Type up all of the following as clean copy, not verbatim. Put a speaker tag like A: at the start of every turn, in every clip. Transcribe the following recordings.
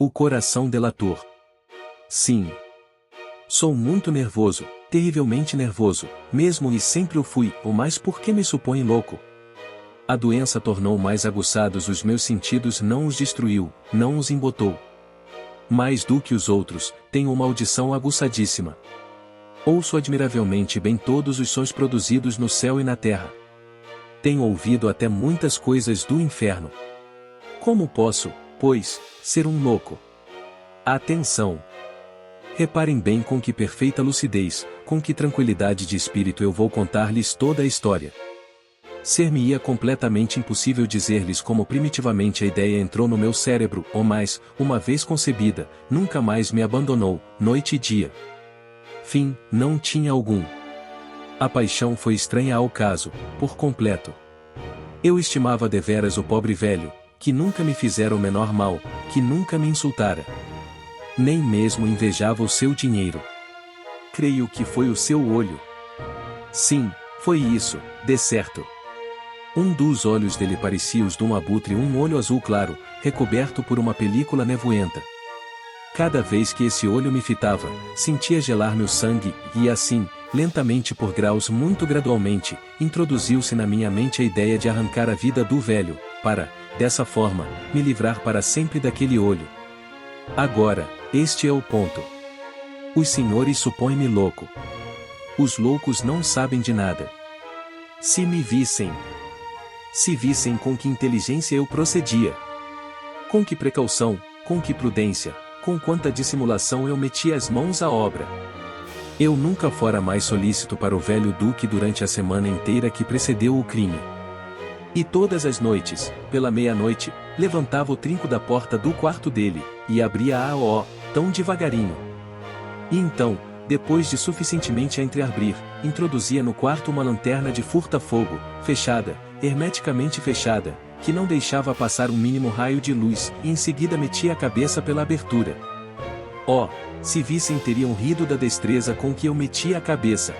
A: O coração delator. Sim. Sou muito nervoso, terrivelmente nervoso, mesmo e sempre o fui, mas por que me supõe louco? A doença tornou mais aguçados os meus sentidos, não os destruiu, não os embotou. Mais do que os outros, tenho uma audição aguçadíssima. Ouço admiravelmente bem todos os sons produzidos no céu e na terra. Tenho ouvido até muitas coisas do inferno. Como posso, pois, ser um louco? Atenção! Reparem bem com que perfeita lucidez, com que tranquilidade de espírito eu vou contar-lhes toda a história. Ser-me-ia completamente impossível dizer-lhes como primitivamente a ideia entrou no meu cérebro, mas, uma vez concebida, nunca mais me abandonou, noite e dia. Fim, não tinha algum. A paixão foi estranha ao caso, por completo. Eu estimava deveras o pobre velho, que nunca me fizera o menor mal, que nunca me insultara. Nem mesmo invejava o seu dinheiro. Creio que foi o seu olho. Sim, foi isso, de certo. Um dos olhos dele parecia os de um abutre, um olho azul claro, recoberto por uma película nevoenta. Cada vez que esse olho me fitava, sentia gelar-me o sangue, e assim, lentamente por graus muito gradualmente, introduziu-se na minha mente a ideia de arrancar a vida do velho, para, dessa forma, me livrar para sempre daquele olho. Agora, este é o ponto. Os senhores supõem-me louco. Os loucos não sabem de nada. Se me vissem. Se vissem com que inteligência eu procedia. Com que precaução, com que prudência, com quanta dissimulação eu metia as mãos à obra. Eu nunca fora mais solícito para o velho duque durante a semana inteira que precedeu o crime. E todas as noites, pela meia-noite, levantava o trinco da porta do quarto dele, e abria-a tão devagarinho. E então, depois de suficientemente a entreabrir, introduzia no quarto uma lanterna de furta-fogo, fechada, hermeticamente fechada, que não deixava passar um mínimo raio de luz, e em seguida metia a cabeça pela abertura. Se vissem teriam rido da destreza com que eu metia a cabeça.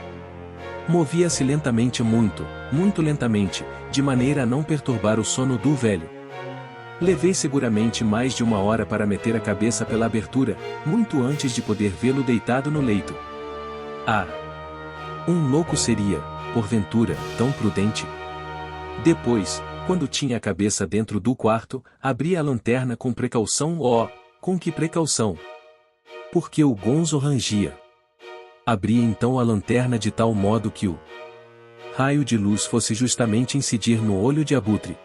A: Movia-se lentamente muito, muito lentamente, de maneira a não perturbar o sono do velho. Levei seguramente mais de 1 hora para meter a cabeça pela abertura, muito antes de poder vê-lo deitado no leito. Um louco seria, porventura, tão prudente? Depois, quando tinha a cabeça dentro do quarto, abria a lanterna com precaução. Com que precaução? Porque o gonzo rangia. Abria então a lanterna de tal modo que o raio de luz fosse justamente incidir no olho de abutre.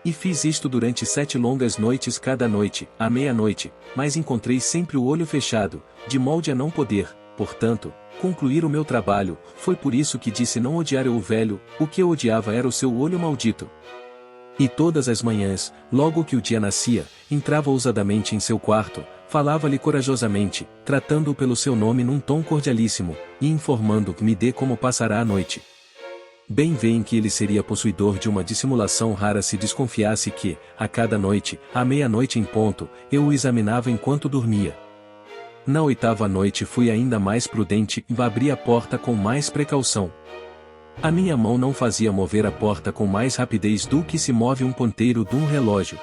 A: E fiz isto durante 7 longas noites cada noite, à meia-noite, mas encontrei sempre o olho fechado, de molde a não poder, portanto, concluir o meu trabalho. Foi por isso que disse não odiar eu o velho, o que eu odiava era o seu olho maldito. E todas as manhãs, logo que o dia nascia, entrava ousadamente em seu quarto, falava-lhe corajosamente, tratando-o pelo seu nome num tom cordialíssimo, e informando que me dê como passará a noite. Bem veem que ele seria possuidor de uma dissimulação rara se desconfiasse que, a cada noite, à meia-noite em ponto, eu o examinava enquanto dormia. Na 8ª noite fui ainda mais prudente e abri a porta com mais precaução. A minha mão não fazia mover a porta com mais rapidez do que se move um ponteiro de um relógio.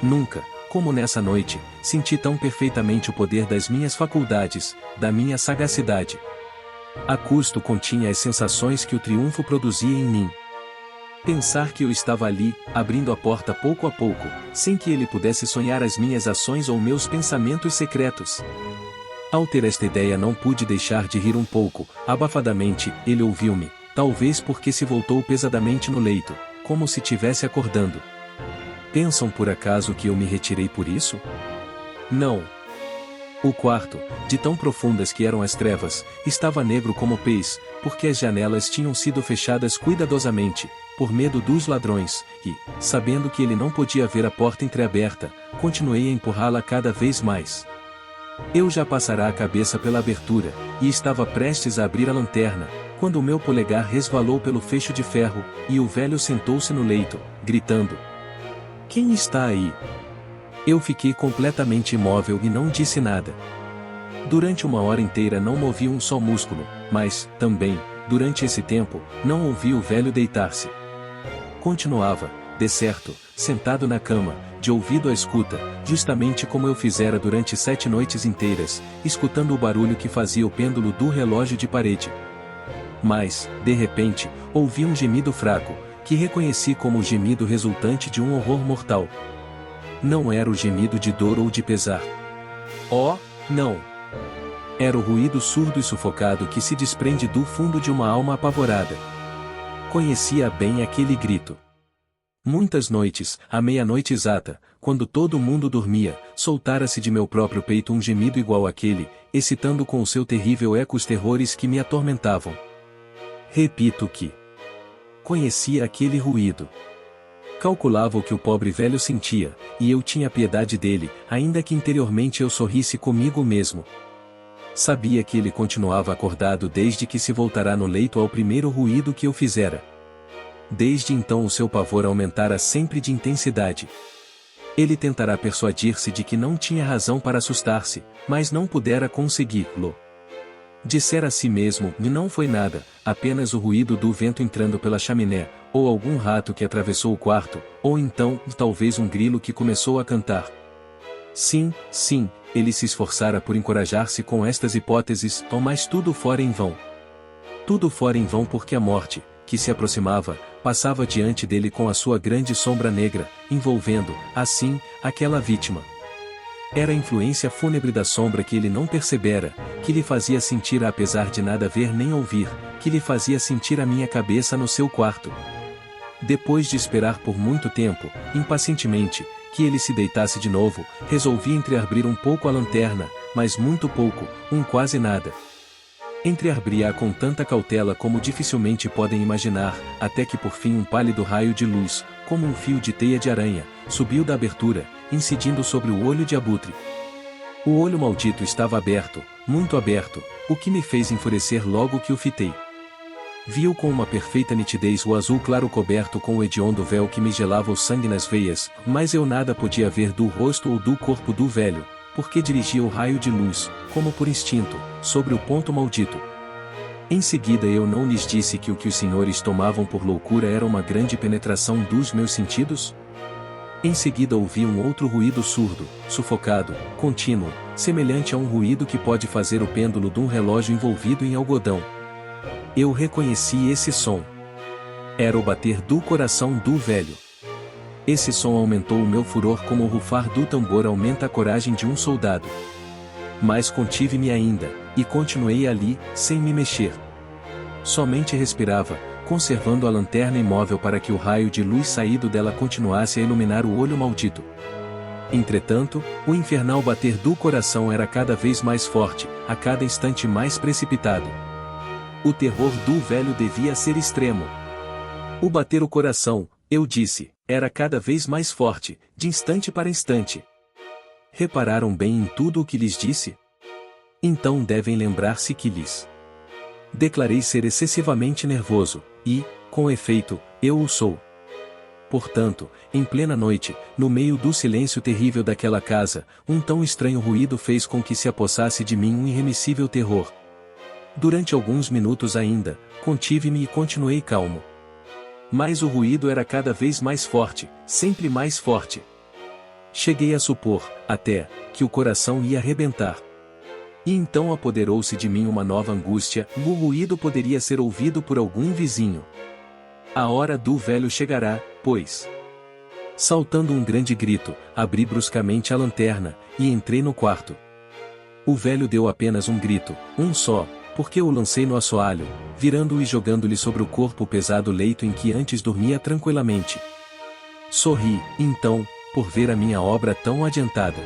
A: Nunca, como nessa noite, senti tão perfeitamente o poder das minhas faculdades, da minha sagacidade. A custo continha as sensações que o triunfo produzia em mim. Pensar que eu estava ali, abrindo a porta pouco a pouco, sem que ele pudesse sonhar as minhas ações ou meus pensamentos secretos. Ao ter esta ideia não pude deixar de rir um pouco, abafadamente. Ele ouviu-me, talvez porque se voltou pesadamente no leito, como se tivesse acordando. Pensam por acaso que eu me retirei por isso? Não. O quarto, de tão profundas que eram as trevas, estava negro como pez, porque as janelas tinham sido fechadas cuidadosamente, por medo dos ladrões, e, sabendo que ele não podia ver a porta entreaberta, continuei a empurrá-la cada vez mais. Eu já passara a cabeça pela abertura, e estava prestes a abrir a lanterna, quando o meu polegar resvalou pelo fecho de ferro, e o velho sentou-se no leito, gritando: "Quem está aí?" Eu fiquei completamente imóvel e não disse nada. Durante 1 hora inteira não movi um só músculo, mas, também, durante esse tempo, não ouvi o velho deitar-se. Continuava, de certo, sentado na cama, de ouvido à escuta, justamente como eu fizera durante 7 noites inteiras, escutando o barulho que fazia o pêndulo do relógio de parede. Mas, de repente, ouvi um gemido fraco, que reconheci como o gemido resultante de um horror mortal. Não era o gemido de dor ou de pesar. Oh, não! Era o ruído surdo e sufocado que se desprende do fundo de uma alma apavorada. Conhecia bem aquele grito. Muitas noites, à meia-noite exata, quando todo mundo dormia, soltara-se de meu próprio peito um gemido igual àquele, excitando com o seu terrível eco os terrores que me atormentavam. Repito que conhecia aquele ruído. Calculava o que o pobre velho sentia, e eu tinha piedade dele, ainda que interiormente eu sorrisse comigo mesmo. Sabia que ele continuava acordado desde que se voltara no leito ao primeiro ruído que eu fizera. Desde então o seu pavor aumentara sempre de intensidade. Ele tentará persuadir-se de que não tinha razão para assustar-se, mas não pudera consegui-lo. Dissera a si mesmo que não foi nada, apenas o ruído do vento entrando pela chaminé, ou algum rato que atravessou o quarto, ou então, talvez um grilo que começou a cantar. Sim, ele se esforçara por encorajar-se com estas hipóteses, mas tudo fora em vão. Tudo fora em vão porque a morte, que se aproximava, passava diante dele com a sua grande sombra negra, envolvendo, assim, aquela vítima. Era a influência fúnebre da sombra que ele não percebera, que lhe fazia sentir apesar de nada ver nem ouvir, que lhe fazia sentir a minha cabeça no seu quarto. Depois de esperar por muito tempo, impacientemente, que ele se deitasse de novo, resolvi entreabrir um pouco a lanterna, mas muito pouco, quase nada. Entreabri-a com tanta cautela como dificilmente podem imaginar, até que por fim um pálido raio de luz, como um fio de teia de aranha, subiu da abertura, incidindo sobre o olho de abutre. O olho maldito estava aberto, muito aberto, o que me fez enfurecer logo que o fitei. Viu com uma perfeita nitidez o azul claro coberto com o hediondo véu que me gelava o sangue nas veias, mas eu nada podia ver do rosto ou do corpo do velho, porque dirigia o raio de luz, como por instinto, sobre o ponto maldito. Em seguida eu não lhes disse que o que os senhores tomavam por loucura era uma grande penetração dos meus sentidos? Em seguida ouvi um outro ruído surdo, sufocado, contínuo, semelhante a um ruído que pode fazer o pêndulo de um relógio envolvido em algodão. Eu reconheci esse som. Era o bater do coração do velho. Esse som aumentou o meu furor como o rufar do tambor aumenta a coragem de um soldado. Mas contive-me ainda, e continuei ali, sem me mexer. Somente respirava, conservando a lanterna imóvel para que o raio de luz saído dela continuasse a iluminar o olho maldito. Entretanto, o infernal bater do coração era cada vez mais forte, a cada instante mais precipitado. O terror do velho devia ser extremo. O bater o coração, eu disse, era cada vez mais forte, de instante para instante. Repararam bem em tudo o que lhes disse? Então devem lembrar-se que lhes declarei ser excessivamente nervoso, e, com efeito, eu o sou. Portanto, em plena noite, no meio do silêncio terrível daquela casa, um tão estranho ruído fez com que se apossasse de mim um irremissível terror. Durante alguns minutos ainda, contive-me e continuei calmo. Mas o ruído era cada vez mais forte, sempre mais forte. Cheguei a supor, até, que o coração ia arrebentar. E então apoderou-se de mim uma nova angústia, o ruído poderia ser ouvido por algum vizinho. A hora do velho chegará, pois. Saltando um grande grito, abri bruscamente a lanterna, e entrei no quarto. O velho deu apenas um grito, um só, porque o lancei no assoalho, virando-o e jogando-lhe sobre o corpo o pesado leito em que antes dormia tranquilamente. Sorri, então, por ver a minha obra tão adiantada.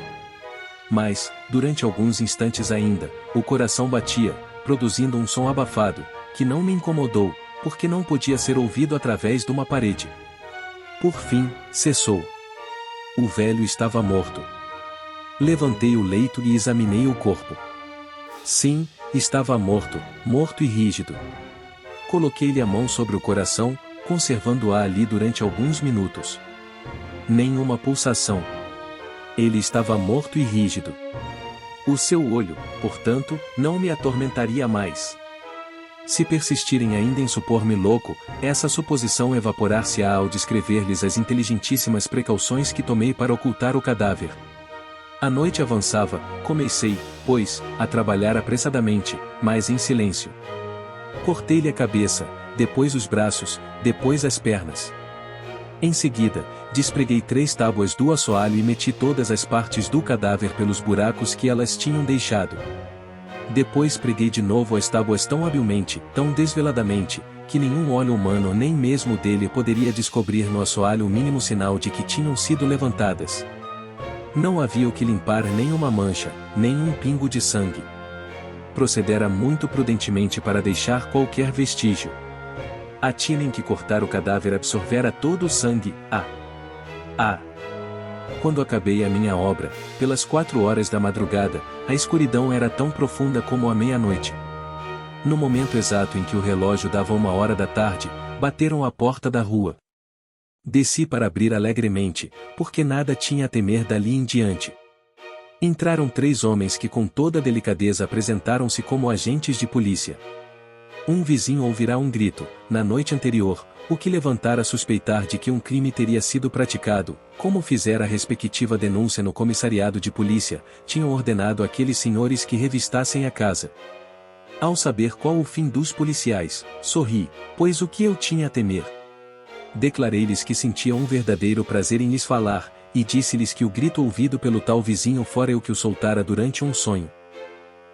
A: Mas, durante alguns instantes ainda, o coração batia, produzindo um som abafado, que não me incomodou, porque não podia ser ouvido através de uma parede. Por fim, cessou. O velho estava morto. Levantei o leito e examinei o corpo. Sim, estava morto, morto e rígido. Coloquei-lhe a mão sobre o coração, conservando-a ali durante alguns minutos. Nenhuma pulsação. Ele estava morto e rígido. O seu olho, portanto, não me atormentaria mais. Se persistirem ainda em supor-me louco, essa suposição evaporar-se-á ao descrever-lhes as inteligentíssimas precauções que tomei para ocultar o cadáver. A noite avançava, comecei, pois, a trabalhar apressadamente, mas em silêncio. Cortei-lhe a cabeça, depois os braços, depois as pernas. Em seguida, despreguei 3 tábuas do assoalho e meti todas as partes do cadáver pelos buracos que elas tinham deixado. Depois preguei de novo as tábuas tão habilmente, tão desveladamente, que nenhum olho humano nem mesmo dele poderia descobrir no assoalho o mínimo sinal de que tinham sido levantadas. Não havia o que limpar nem uma mancha, nem um pingo de sangue. Procedera muito prudentemente para deixar qualquer vestígio. A tina em que cortar o cadáver absorvera todo o sangue. Quando acabei a minha obra, pelas 4 horas da madrugada, a escuridão era tão profunda como a meia-noite. No momento exato em que o relógio dava 1 hora da tarde, bateram à porta da rua. Desci para abrir alegremente, porque nada tinha a temer dali em diante. Entraram 3 homens que com toda delicadeza apresentaram-se como agentes de polícia. Um vizinho ouvirá um grito, na noite anterior, o que levantara a suspeitar de que um crime teria sido praticado, como fizera a respectiva denúncia no comissariado de polícia, tinham ordenado àqueles senhores que revistassem a casa. Ao saber qual o fim dos policiais, sorri, pois o que eu tinha a temer? Declarei-lhes que sentia um verdadeiro prazer em lhes falar, e disse-lhes que o grito ouvido pelo tal vizinho fora eu que o soltara durante um sonho.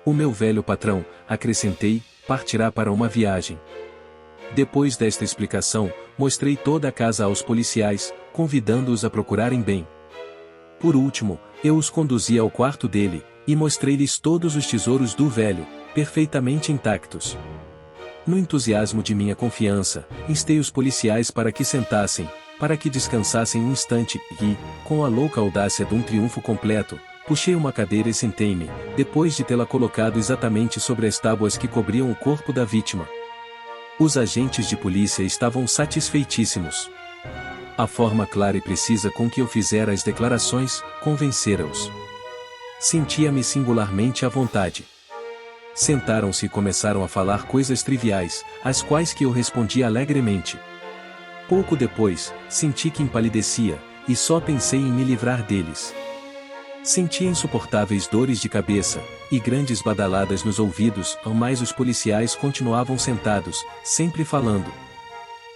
A: O meu velho patrão, acrescentei, partirá para uma viagem. Depois desta explicação, mostrei toda a casa aos policiais, convidando-os a procurarem bem. Por último, eu os conduzi ao quarto dele, e mostrei-lhes todos os tesouros do velho, perfeitamente intactos. No entusiasmo de minha confiança, instei os policiais para que sentassem, para que descansassem um instante, e, com a louca audácia de um triunfo completo, puxei uma cadeira e sentei-me, depois de tê-la colocado exatamente sobre as tábuas que cobriam o corpo da vítima. Os agentes de polícia estavam satisfeitíssimos. A forma clara e precisa com que eu fizera as declarações, convencera-os. Sentia-me singularmente à vontade. Sentaram-se e começaram a falar coisas triviais, às quais que eu respondia alegremente. Pouco depois, senti que empalidecia, e só pensei em me livrar deles. Sentia insuportáveis dores de cabeça, e grandes badaladas nos ouvidos, mas os policiais continuavam sentados, sempre falando.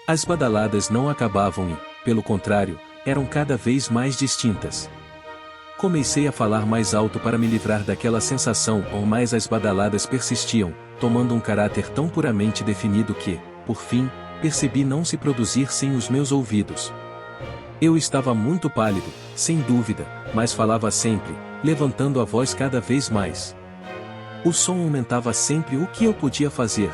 A: As badaladas não acabavam e, pelo contrário, eram cada vez mais distintas. Comecei a falar mais alto para me livrar daquela sensação, mas as badaladas persistiam, tomando um caráter tão puramente definido que, por fim, percebi não se produzir sem os meus ouvidos. Eu estava muito pálido, sem dúvida, mas falava sempre, levantando a voz cada vez mais. O som aumentava sempre. O que eu podia fazer?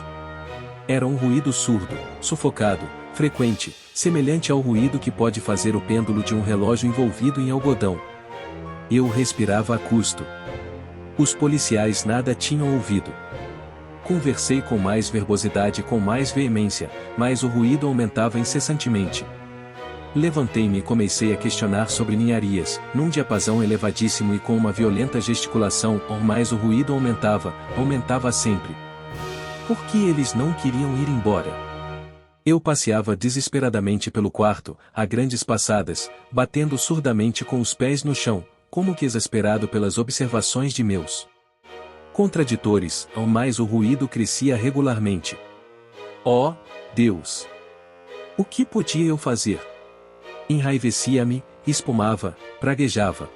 A: Era um ruído surdo, sufocado, frequente, semelhante ao ruído que pode fazer o pêndulo de um relógio envolvido em algodão. Eu respirava a custo. Os policiais nada tinham ouvido. Conversei com mais verbosidade e com mais veemência, mas o ruído aumentava incessantemente. Levantei-me e comecei a questionar sobre ninharias, num diapasão elevadíssimo e com uma violenta gesticulação, mas o ruído aumentava sempre. Por que eles não queriam ir embora? Eu passeava desesperadamente pelo quarto, a grandes passadas, batendo surdamente com os pés no chão, como que exasperado pelas observações de meus contraditores, mas o ruído crescia regularmente. Oh, Deus! O que podia eu fazer? Enraivecia-me, espumava, praguejava.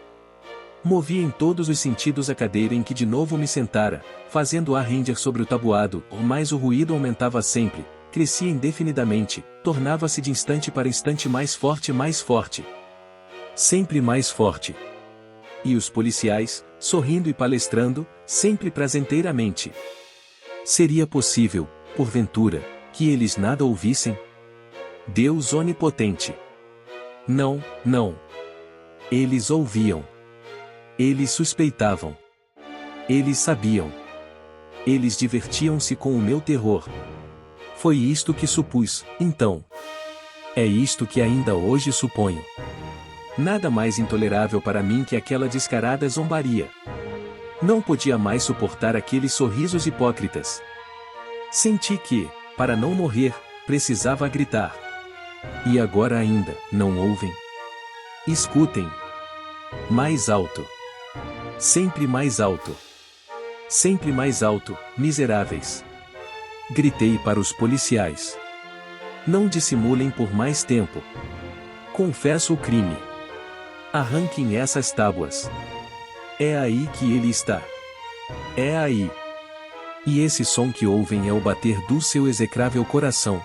A: Movia em todos os sentidos a cadeira em que de novo me sentara, fazendo-a render sobre o tabuado, mas o ruído aumentava sempre, crescia indefinidamente, tornava-se de instante para instante mais forte. Sempre mais forte. E os policiais, sorrindo e palestrando, sempre prazenteiramente. Seria possível, porventura, que eles nada ouvissem? Deus onipotente! Não. Eles ouviam. Eles suspeitavam. Eles sabiam. Eles divertiam-se com o meu terror. Foi isto que supus, então. É isto que ainda hoje suponho. Nada mais intolerável para mim que aquela descarada zombaria. Não podia mais suportar aqueles sorrisos hipócritas. Senti que, para não morrer, precisava gritar. E agora ainda, não ouvem? Escutem. Mais alto. Sempre mais alto. Sempre mais alto, miseráveis. Gritei para os policiais. Não dissimulem por mais tempo. Confesso o crime. Arranquem essas tábuas. É aí que ele está. É aí. E esse som que ouvem é o bater do seu execrável coração,